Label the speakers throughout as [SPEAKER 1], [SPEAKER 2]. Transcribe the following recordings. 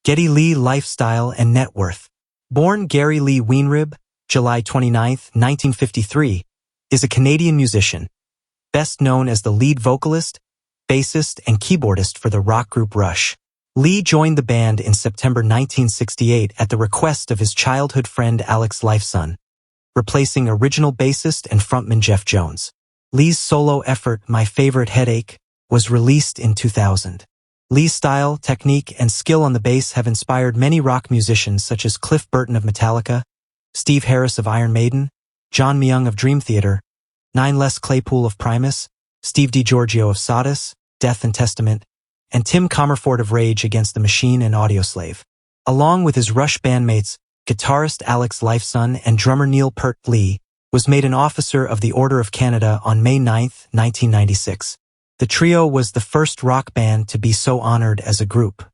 [SPEAKER 1] Geddy Lee lifestyle and net worth. Born Gary Lee Weinrib, July 29, 1953, is a Canadian musician, best known as the lead vocalist, bassist, and keyboardist for the rock group Rush. Lee joined the band in September 1968 at the request of his childhood friend Alex Lifeson, replacing original bassist and frontman Jeff Jones. Lee's solo effort, My Favorite Headache, was released in 2000. Lee's style, technique, and skill on the bass have inspired many rock musicians such as Cliff Burton of Metallica, Steve Harris of Iron Maiden, John Myung of Dream Theater, Les Claypool of Primus, Steve DiGiorgio of Sodus, Death and Testament, and Tim Commerford of Rage Against the Machine and Audioslave. Along with his Rush bandmates, guitarist Alex Lifeson and drummer Neil Peart, Lee was made an Officer of the Order of Canada on May 9, 1996. The trio was the first rock band to be so honored as a group.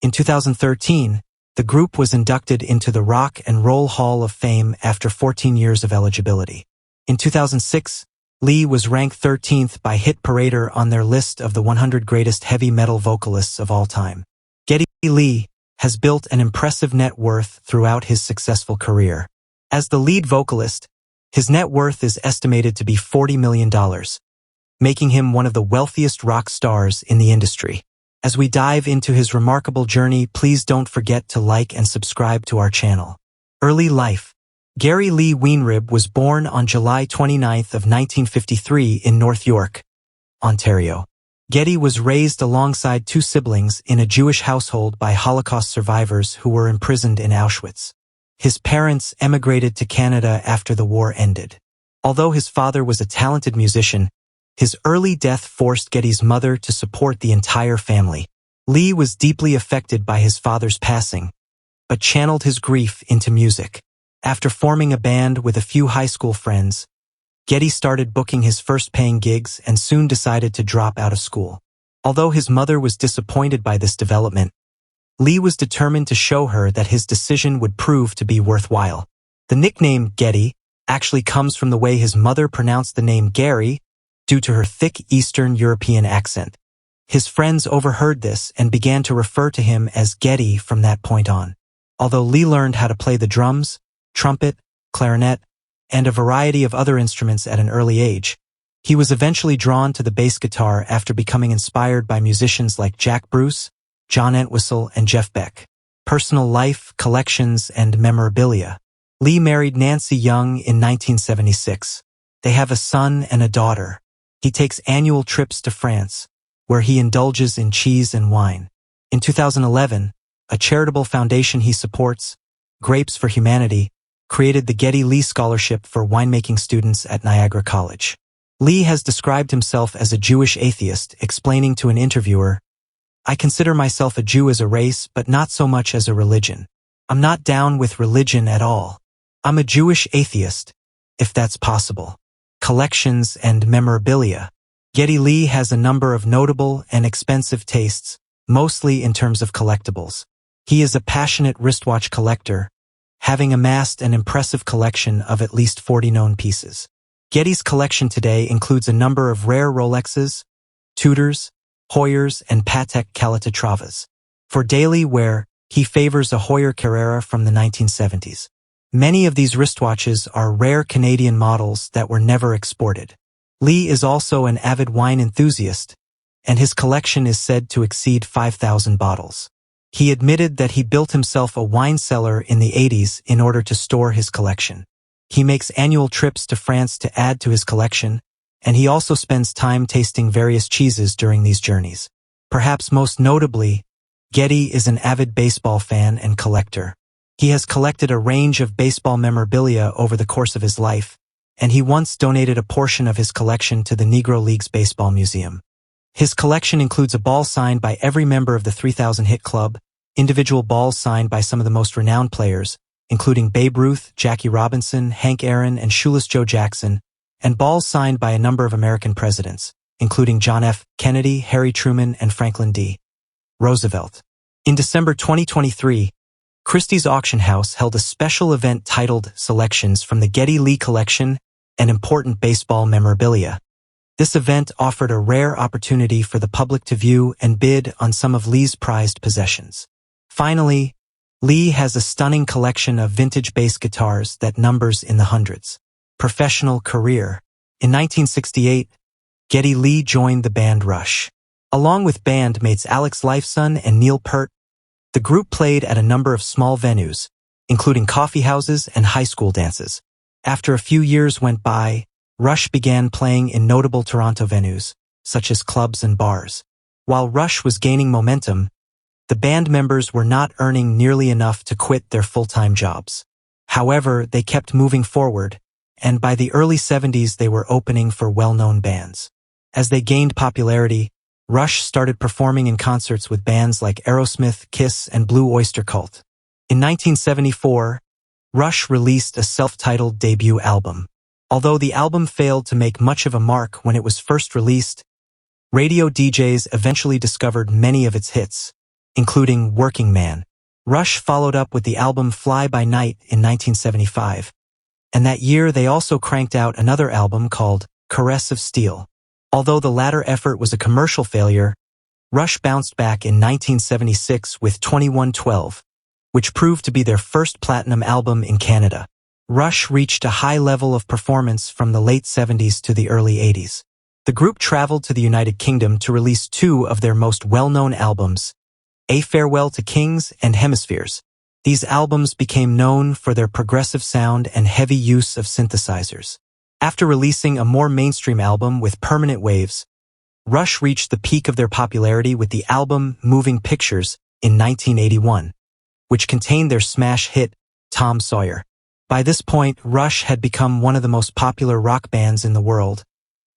[SPEAKER 1] In 2013, the group was inducted into the Rock and Roll Hall of Fame after 14 years of eligibility. In 2006, Lee was ranked 13th by Hit Parader on their list of the 100 greatest heavy metal vocalists of all time. Geddy Lee has built an impressive net worth throughout his successful career. As the lead vocalist, his net worth is estimated to be $40 million, making him one of the wealthiest rock stars in the industry. As we dive into his remarkable journey, please don't forget to like and subscribe to our channel. Early life. Gary Lee Weinrib was born on July 29 of 1953 in North York, Ontario. Geddy was raised alongside two siblings in a Jewish household by Holocaust survivors who were imprisoned in Auschwitz. His parents emigrated to Canada after the war ended. Although his father was a talented musician, his early death forced Geddy's mother to support the entire family. Lee was deeply affected by his father's passing, but channeled his grief into music. After forming a band with a few high school friends, Geddy started booking his first paying gigs and soon decided to drop out of school. Although his mother was disappointed by this development, Lee was determined to show her that his decision would prove to be worthwhile. The nickname Geddy actually comes from the way his mother pronounced the name Gary due to her thick Eastern European accent. His friends overheard this and began to refer to him as Geddy from that point on. Although Lee learned how to play the drums, trumpet, clarinet, and a variety of other instruments at an early age, he was eventually drawn to the bass guitar after becoming inspired by musicians like Jack Bruce, John Entwistle, and Jeff Beck. Personal life, collections, and memorabilia. Lee married Nancy Young in 1976. They have a son and a daughter. He takes annual trips to France, where he indulges in cheese and wine. In 2011, a charitable foundation he supports, Grapes for Humanity, created the Geddy Lee Scholarship for winemaking students at Niagara College. Lee has described himself as a Jewish atheist, explaining to an interviewer, "I consider myself a Jew as a race, but not so much as a religion. I'm not down with religion at all. I'm a Jewish atheist, if that's possible." Collections and memorabilia. Geddy Lee has a number of notable and expensive tastes, mostly in terms of collectibles. He is a passionate wristwatch collector, having amassed an impressive collection of at least 40 known pieces. Geddy's collection today includes a number of rare Rolexes, Tudors, Hoyers, and Patek Calatetravas. For daily wear, he favors a Hoyer Carrera from the 1970s. Many of these wristwatches are rare Canadian models that were never exported. Lee is also an avid wine enthusiast, and his collection is said to exceed 5,000 bottles. He admitted that he built himself a wine cellar in the 80s in order to store his collection. He makes annual trips to France to add to his collection, and he also spends time tasting various cheeses during these journeys. Perhaps most notably, Geddy is an avid baseball fan and collector. He has collected a range of baseball memorabilia over the course of his life, and he once donated a portion of his collection to the Negro Leagues Baseball Museum. His collection includes a ball signed by every member of the 3000 Hit Club, individual balls signed by some of the most renowned players, including Babe Ruth, Jackie Robinson, Hank Aaron, and Shoeless Joe Jackson, and balls signed by a number of American presidents, including John F. Kennedy, Harry Truman, and Franklin D. Roosevelt. In December 2023, Christie's Auction House held a special event titled Selections from the Geddy Lee Collection and Important Baseball Memorabilia. This event offered a rare opportunity for the public to view and bid on some of Lee's prized possessions. Finally, Lee has a stunning collection of vintage bass guitars that numbers in the hundreds. Professional career. In 1968, Geddy Lee joined the band Rush. Along with bandmates Alex Lifeson and Neil Peart, the group played at a number of small venues, including coffee houses and high school dances. After a few years went by, Rush began playing in notable Toronto venues, such as clubs and bars. While Rush was gaining momentum, the band members were not earning nearly enough to quit their full-time jobs. However, they kept moving forward, and by the early 70s they were opening for well-known bands. As they gained popularity, Rush started performing in concerts with bands like Aerosmith, Kiss, and Blue Oyster Cult. In 1974, Rush released a self-titled debut album. Although the album failed to make much of a mark when it was first released, radio DJs eventually discovered many of its hits, including Working Man. Rush followed up with the album Fly By Night in 1975, and that year they also cranked out another album called Caress of Steel. Although the latter effort was a commercial failure, Rush bounced back in 1976 with 2112, which proved to be their first platinum album in Canada. Rush reached a high level of performance from the late 70s to the early 80s. The group traveled to the United Kingdom to release two of their most well-known albums, A Farewell to Kings and Hemispheres. These albums became known for their progressive sound and heavy use of synthesizers. After releasing a more mainstream album with Permanent Waves, Rush reached the peak of their popularity with the album Moving Pictures in 1981, which contained their smash hit, Tom Sawyer. By this point, Rush had become one of the most popular rock bands in the world,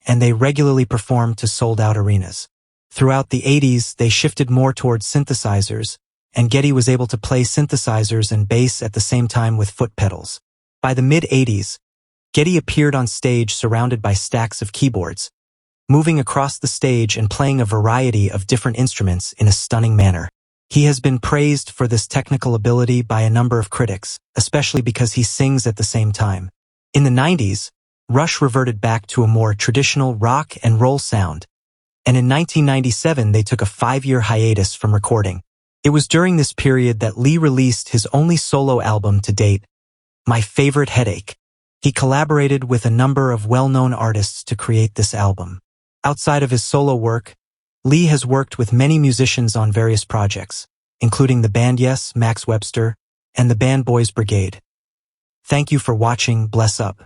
[SPEAKER 1] and they regularly performed to sold-out arenas. Throughout the 80s, they shifted more towards synthesizers, and Geddy was able to play synthesizers and bass at the same time with foot pedals. By the mid-80s, Geddy appeared on stage surrounded by stacks of keyboards, moving across the stage and playing a variety of different instruments in a stunning manner. He has been praised for this technical ability by a number of critics, especially because he sings at the same time. In the 90s, Rush reverted back to a more traditional rock and roll sound, and in 1997 they took a 5-year hiatus from recording. It was during this period that Lee released his only solo album to date, My Favorite Headache. He collaborated with a number of well-known artists to create this album. Outside of his solo work, Lee has worked with many musicians on various projects, including the band Yes, Max Webster, and the band Boys Brigade. Thank you for watching. Bless up.